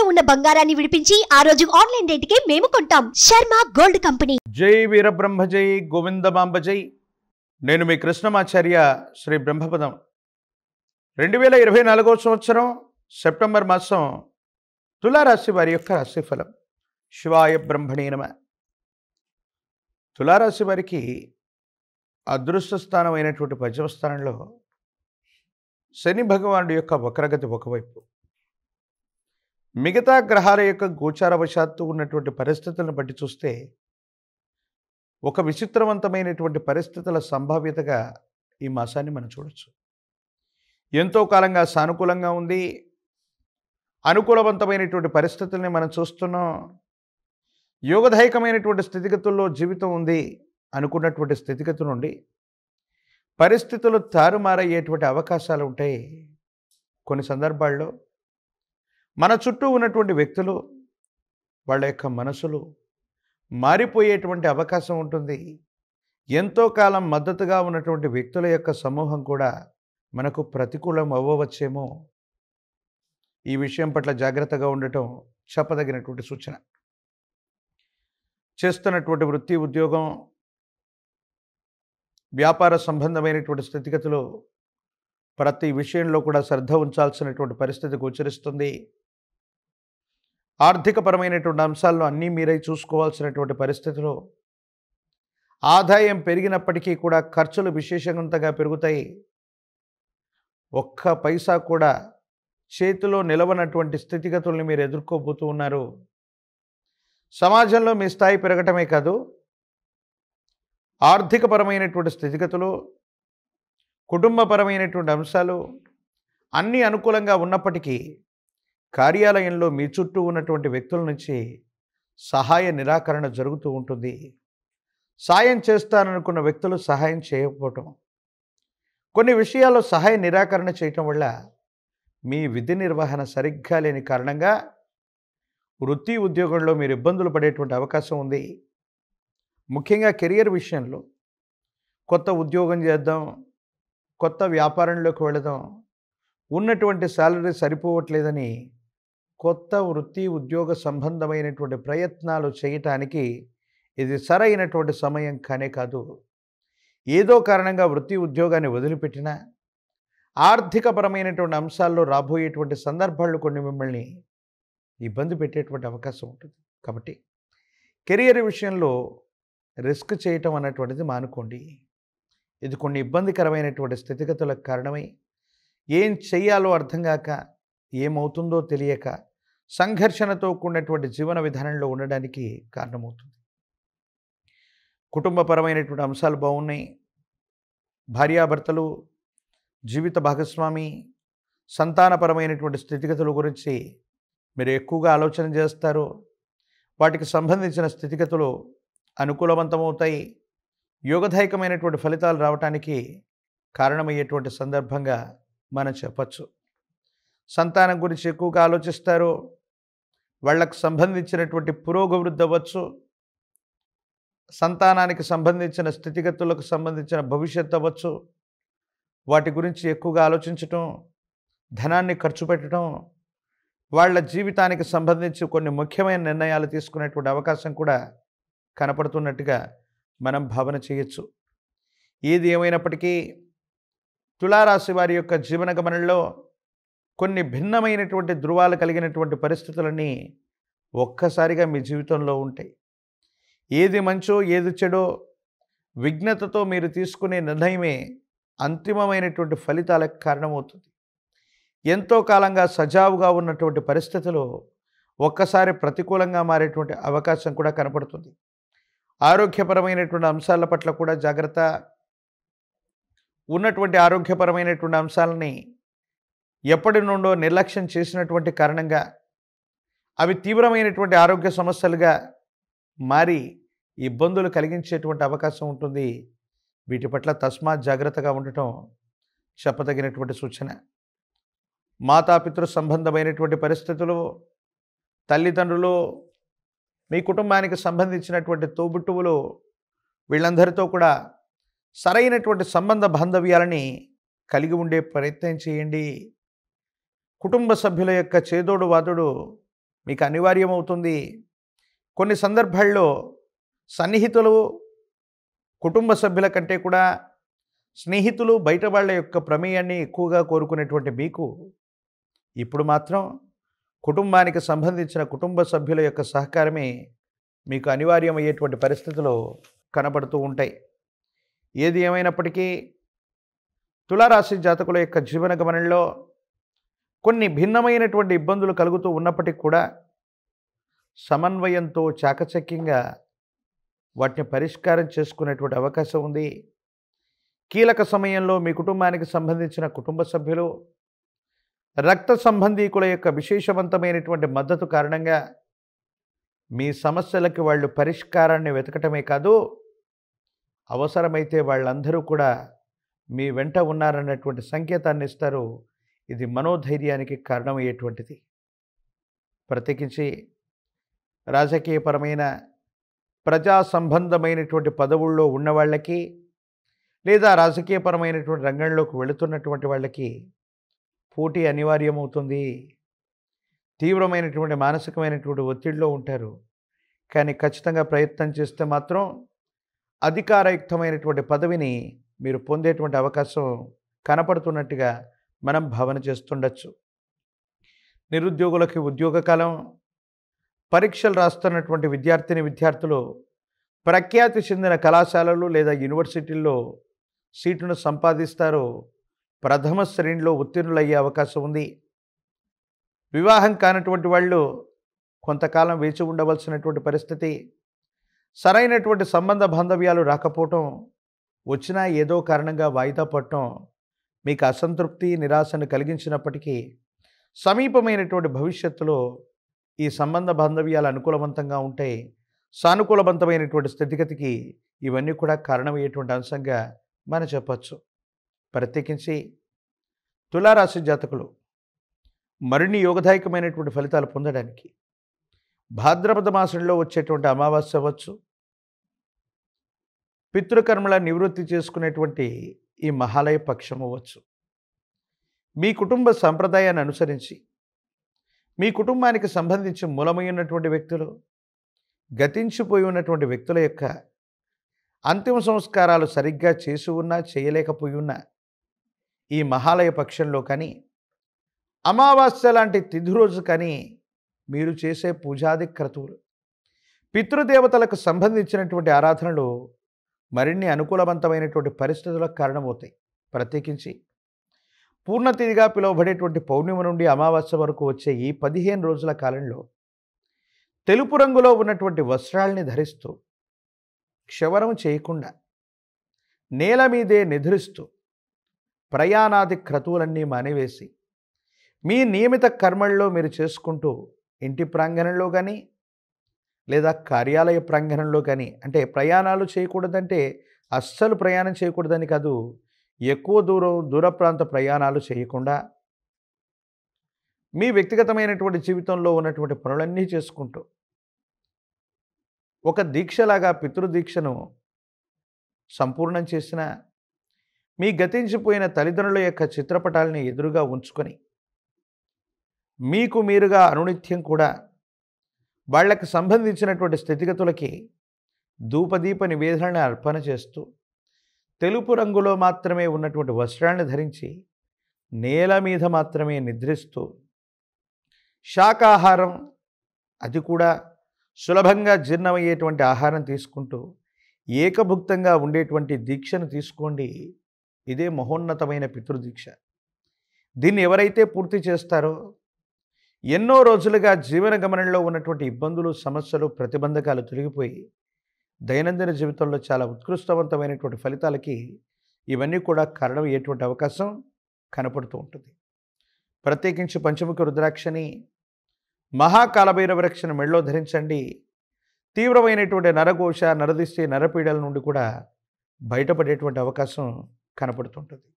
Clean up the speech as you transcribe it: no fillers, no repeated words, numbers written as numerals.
తాకట్టులో ఉన్న బంగారాన్ని విడిపించి ఆ రోజు ఆన్లైన్ రేటుకే మేము కొంటాం. Sharma gold company. జై వీరబ్రహ్మ జై గోవిందమాంబ జై. నేను మీ కృష్ణమాచార్య శ్రీ బ్రహ్మపదం. 2024వ సంవత్సరం సెప్టెంబర్ మాసం తులారాశి వారి యొక్క రాశిఫలం. శివాయ బ్రహ్మణే నమః. తులారాశి వారికి అదృష్ట స్థానం అయినటువంటి 10వ స్థానంలో శని భగవానుడి యొక్క వక్రగతి ఒకవైపు, మిగతా గ్రహాల యొక్క గోచారవశాత్తు ఉన్నటువంటి పరిస్థితులను బట్టి చూస్తే ఒక విచిత్రవంతమైనటువంటి పరిస్థితుల సంభావ్యతగా ఈ మాసాన్ని మనం చూడొచ్చు. ఎంతో కాలంగా సానుకూలంగా ఉంది, అనుకూలవంతమైనటువంటి పరిస్థితుల్ని మనం చూస్తున్నాం. యోగదాయకమైనటువంటి స్థితిగతుల్లో జీవితం ఉంది అనుకున్నటువంటి స్థితిగతి నుండి పరిస్థితులు తారుమారయ్యేటువంటి అవకాశాలు ఉంటాయి. కొన్ని సందర్భాల్లో మన చుట్టూ ఉన్నటువంటి వ్యక్తులు, వాళ్ళ యొక్క మనసులు మారిపోయేటువంటి అవకాశం ఉంటుంది. ఎంతో కాలం మద్దతుగా ఉన్నటువంటి వ్యక్తుల యొక్క సమూహం కూడా మనకు ప్రతికూలం అవ్వవచ్చేమో. ఈ విషయం పట్ల జాగ్రత్తగా ఉండటం చెప్పదగినటువంటి సూచన. చేస్తున్నటువంటి వృత్తి, ఉద్యోగం, వ్యాపార సంబంధమైనటువంటి స్థితిగతులు ప్రతి విషయంలో కూడా శ్రద్ధ ఉంచాల్సినటువంటి పరిస్థితి గోచరిస్తుంది. ఆర్థికపరమైనటువంటి అంశాలను అన్నీ మీరై చూసుకోవాల్సినటువంటి పరిస్థితులు. ఆదాయం పెరిగినప్పటికీ కూడా ఖర్చులు విశేషంగా పెరుగుతాయి. ఒక్క పైసా కూడా చేతిలో నిలవనటువంటి స్థితిగతుల్ని మీరు ఎదుర్కోబోతూ ఉన్నారు. సమాజంలో మీ స్థాయి పెరగటమే కాదు, ఆర్థికపరమైనటువంటి స్థితిగతులు, కుటుంబపరమైనటువంటి అంశాలు అన్నీ అనుకూలంగా ఉన్నప్పటికీ కార్యాలయంలో మీ చుట్టూ ఉన్నటువంటి వ్యక్తుల నుంచి సహాయ నిరాకరణ జరుగుతూ ఉంటుంది. సాయం చేస్తాననుకున్న వ్యక్తులు సహాయం చేయకపోవటం, కొన్ని విషయాల్లో సహాయ నిరాకరణ చేయటం వల్ల మీ విధి నిర్వహణ సరిగ్గా లేని కారణంగా వృత్తి, ఉద్యోగంలో మీరు ఇబ్బందులు పడేటువంటి అవకాశం ఉంది. ముఖ్యంగా కెరియర్ విషయంలో కొత్త ఉద్యోగం చేద్దాం, కొత్త వ్యాపారంలోకి వెళదాం, ఉన్నటువంటి శాలరీ సరిపోవట్లేదని కొత్త వృత్తి, ఉద్యోగ సంబంధమైనటువంటి ప్రయత్నాలు చేయటానికి ఇది సరైనటువంటి సమయం కానే కాదు. ఏదో కారణంగా వృత్తి, ఉద్యోగాన్ని వదిలిపెట్టినా ఆర్థికపరమైనటువంటి అంశాల్లో రాబోయేటువంటి సందర్భాలు కొన్ని మిమ్మల్ని ఇబ్బంది పెట్టేటువంటి అవకాశం ఉంటుంది. కాబట్టి కెరియర్ విషయంలో రిస్క్ చేయటం అన్నటువంటిది మానుకోండి. ఇది కొన్ని ఇబ్బందికరమైనటువంటి స్థితిగతులకు కారణమై ఏం చెయ్యాలో అర్థం కాక, ఏమవుతుందో తెలియక సంఘర్షణతో కూడినటువంటి జీవన విధానంలో ఉండడానికి కారణమవుతుంది. కుటుంబపరమైనటువంటి అంశాలు బాగున్నాయి. భార్యాభర్తలు, జీవిత భాగస్వామి, సంతానపరమైనటువంటి స్థితిగతుల గురించి మీరు ఎక్కువగా ఆలోచన చేస్తారు. వాటికి సంబంధించిన స్థితిగతులు అనుకూలవంతమవుతాయి. యోగదాయకమైనటువంటి ఫలితాలు రావటానికి కారణమయ్యేటువంటి సందర్భంగా మనం చెప్పచ్చు. సంతానం గురించి ఎక్కువగా ఆలోచిస్తారు. వాళ్ళకు సంబంధించినటువంటి పురోగవృద్ధి అవ్వచ్చు, సంతానానికి సంబంధించిన స్థితిగతులకు సంబంధించిన భవిష్యత్తు అవ్వచ్చు. వాటి గురించి ఎక్కువగా ఆలోచించటం, ధనాన్ని ఖర్చు పెట్టడం, వాళ్ళ జీవితానికి సంబంధించి కొన్ని ముఖ్యమైన నిర్ణయాలు తీసుకునేటువంటి అవకాశం కూడా కనపడుతున్నట్టుగా మనం భావన చేయొచ్చు. ఏది ఏమైనప్పటికీ తులారాశి వారి యొక్క జీవన గమనంలో కొన్ని భిన్నమైనటువంటి ధృవాలు కలిగినటువంటి పరిస్థితులన్నీ ఒక్కసారిగా మీ జీవితంలో ఉంటాయి. ఏది మంచో ఏది చెడో విజ్ఞతతో మీరు తీసుకునే నిర్ణయమే అంతిమమైనటువంటి ఫలితాలకు కారణమవుతుంది. ఎంతో కాలంగా సజావుగా ఉన్నటువంటి పరిస్థితులు ఒక్కసారి ప్రతికూలంగా మారేటువంటి అవకాశం కూడా కనపడుతుంది. ఆరోగ్యపరమైనటువంటి అంశాల పట్ల కూడా జాగ్రత్త. ఉన్నటువంటి ఆరోగ్యపరమైనటువంటి అంశాలని ఎప్పటి నుండో నిర్లక్ష్యం చేసినటువంటి కారణంగా అవి తీవ్రమైనటువంటి ఆరోగ్య సమస్యలుగా మారి ఇబ్బందులు కలిగించేటువంటి అవకాశం ఉంటుంది. వీటి పట్ల తస్మాత్ జాగ్రత్తగా ఉండటం చెప్పదగినటువంటి సూచన. మాతాపితృ సంబంధమైనటువంటి పరిస్థితులు, తల్లిదండ్రులు, మీ కుటుంబానికి సంబంధించినటువంటి తోబుట్టువులు, వీళ్ళందరితో కూడా సరైనటువంటి సంబంధ బాంధవ్యాలని కలిగి ఉండే ప్రయత్నం చేయండి. కుటుంబ సభ్యుల యొక్క చేదోడు వాదుడు మీకు అనివార్యమవుతుంది. కొన్ని సందర్భాల్లో సన్నిహితులు, కుటుంబ సభ్యుల కంటే కూడా స్నేహితులు, బయట వాళ్ళ యొక్క ప్రమేయాన్ని ఎక్కువగా కోరుకునేటువంటి మీకు ఇప్పుడు మాత్రం కుటుంబానికి సంబంధించిన కుటుంబ సభ్యుల యొక్క సహకారమే మీకు అనివార్యమయ్యేటువంటి పరిస్థితులు కనబడుతూ ఉంటాయి. ఏది ఏమైనప్పటికీ తులారాశి జాతకుల యొక్క జీవన గమనంలో కొన్ని భిన్నమైనటువంటి ఇబ్బందులు కలుగుతూ ఉన్నప్పటికీ కూడా సమన్వయంతో చాకచక్యంగా వాటిని పరిష్కారం చేసుకునేటువంటి అవకాశం ఉంది. కీలక సమయంలో మీ కుటుంబానికి సంబంధించిన కుటుంబ సభ్యులు, రక్త సంబంధీకుల యొక్క విశేషవంతమైనటువంటి మద్దతు కారణంగా మీ సమస్యలకి వాళ్ళు పరిష్కారాన్ని వెతకటమే కాదు, అవసరమైతే వాళ్ళందరూ కూడా మీ వెంట ఉన్నారన్నటువంటి సంకేతాన్ని ఇస్తారు. ఇది మనోధైర్యానికి కారణమయ్యేటువంటిది. ప్రత్యేకించి రాజకీయపరమైన, ప్రజా సంబంధమైనటువంటి పదవుల్లో ఉన్నవాళ్ళకి, లేదా రాజకీయపరమైనటువంటి రంగంలోకి వెళుతున్నటువంటి వాళ్ళకి పోటీ అనివార్యమవుతుంది. తీవ్రమైనటువంటి మానసికమైనటువంటి ఒత్తిడిలో ఉంటారు. కానీ ఖచ్చితంగా ప్రయత్నం చేస్తే మాత్రం అధికారయుక్తమైనటువంటి పదవిని మీరు పొందేటువంటి అవకాశం కనపడుతున్నట్టుగా మనం భావన చేస్తుండొచ్చు. నిరుద్యోగులకి ఉద్యోగకాలం, పరీక్షలు రాస్తున్నటువంటి విద్యార్థులు ప్రఖ్యాతి చెందిన కళాశాలలు లేదా యూనివర్సిటీల్లో సీటును సంపాదిస్తారు. ప్రథమ శ్రేణిలో ఉత్తీర్ణులయ్యే అవకాశం ఉంది. వివాహం కానటువంటి వాళ్ళు కొంతకాలం వేచి ఉండవలసినటువంటి పరిస్థితి, సరైనటువంటి సంబంధ బాంధవ్యాలు రాకపోవటం, వచ్చినా ఏదో కారణంగా వాయిదా పడటం మీకు అసంతృప్తి, నిరాశను కలిగించినప్పటికీ సమీపమైనటువంటి భవిష్యత్తులో ఈ సంబంధ బాంధవ్యాలు అనుకూలవంతంగా ఉంటాయి. సానుకూలవంతమైనటువంటి స్థితిగతికి ఇవన్నీ కూడా కారణమయ్యేటువంటి అంశంగా మనం చెప్పచ్చు. ప్రత్యేకించి తులారాశి జాతకులు మరిన్ని యోగదాయకమైనటువంటి ఫలితాలు పొందడానికి భాద్రపద మాసంలో వచ్చేటువంటి అమావాస్య అవ్వచ్చు, పితృకర్మల నివృత్తి చేసుకునేటువంటి ఈ మహాలయ పక్షం అవ్వచ్చు, మీ కుటుంబ సంప్రదాయాన్ని అనుసరించి మీ కుటుంబానికి సంబంధించి మూలమైనటువంటి వ్యక్తులు, గతించిపోయి ఉన్నటువంటి వ్యక్తుల యొక్క అంతిమ సంస్కారాలు సరిగ్గా చేసి ఉన్నా చేయలేకపోయి ఉన్నా ఈ మహాలయ పక్షంలో కానీ, అమావాస్య లాంటి తిథి రోజు కానీ మీరు చేసే పూజాది క్రతువులు, పితృదేవతలకు సంబంధించినటువంటి ఆరాధనలు మరిన్ని అనుకూలవంతమైనటువంటి పరిస్థితులకు కారణమవుతాయి. ప్రత్యేకించి పూర్ణతిథిగా పిలువబడేటువంటి పౌర్ణిమ నుండి అమావాస్య వరకు వచ్చే ఈ 15 రోజుల కాలంలో తెలుపు రంగులో ఉన్నటువంటి వస్త్రాల్ని ధరిస్తూ, క్షవరం చేయకుండా నేల మీదే నిద్రిస్తూ, ప్రయాణాది క్రతువులన్నీ మానివేసి మీ నియమిత కర్మల్లో మీరు చేసుకుంటూ ఇంటి ప్రాంగణంలో కానీ లేదా కార్యాలయ ప్రాంగణంలో కానీ, అంటే ప్రయాణాలు చేయకూడదంటే అస్సలు ప్రయాణం చేయకూడదని కాదు, ఎక్కువ దూర ప్రాంత ప్రయాణాలు చేయకుండా మీ వ్యక్తిగతమైనటువంటి జీవితంలో ఉన్నటువంటి పనులన్నీ చేసుకుంటూ ఒక దీక్షలాగా పితృదీక్షను సంపూర్ణం చేసిన, మీ గతించిపోయిన తల్లిదండ్రుల యొక్క చిత్రపటాలని ఎదురుగా ఉంచుకొని మీకు మీరుగా అనునిత్యం కూడా వాళ్ళకి సంబంధించినటువంటి స్థితిగతులకి ధూపదీప నివేదనని అర్పణ చేస్తూ, తెలుపు రంగులో మాత్రమే ఉన్నటువంటి వస్త్రాన్ని ధరించి నేల మీద మాత్రమే నిద్రిస్తూ, శాకాహారం, అది కూడా సులభంగా జీర్ణమయ్యేటువంటి ఆహారం తీసుకుంటూ ఏకభుక్తంగా ఉండేటువంటి దీక్షను తీసుకోండి. ఇదే మహోన్నతమైన పితృదీక్ష. దీన్ని ఎవరైతే పూర్తి చేస్తారో ఎన్నో రోజులుగా జీవన గమనంలో ఉన్నటువంటి ఇబ్బందులు, సమస్యలు, ప్రతిబంధకాలు తొలగిపోయి దైనందిన జీవితంలో చాలా ఉత్కృష్టవంతమైనటువంటి ఫలితాలకి ఇవన్నీ కూడా కారణమయ్యేటువంటి అవకాశం కనపడుతూ ఉంటుంది. ప్రత్యేకించి పంచముఖ రుద్రాక్షని, మహాకాలభైరవ రక్షణ మెళ్ళో ధరించండి. తీవ్రమైనటువంటి నరఘోష, నరదిష్టి, నరపీడల నుండి కూడా బయటపడేటువంటి అవకాశం కనపడుతుంటుంది.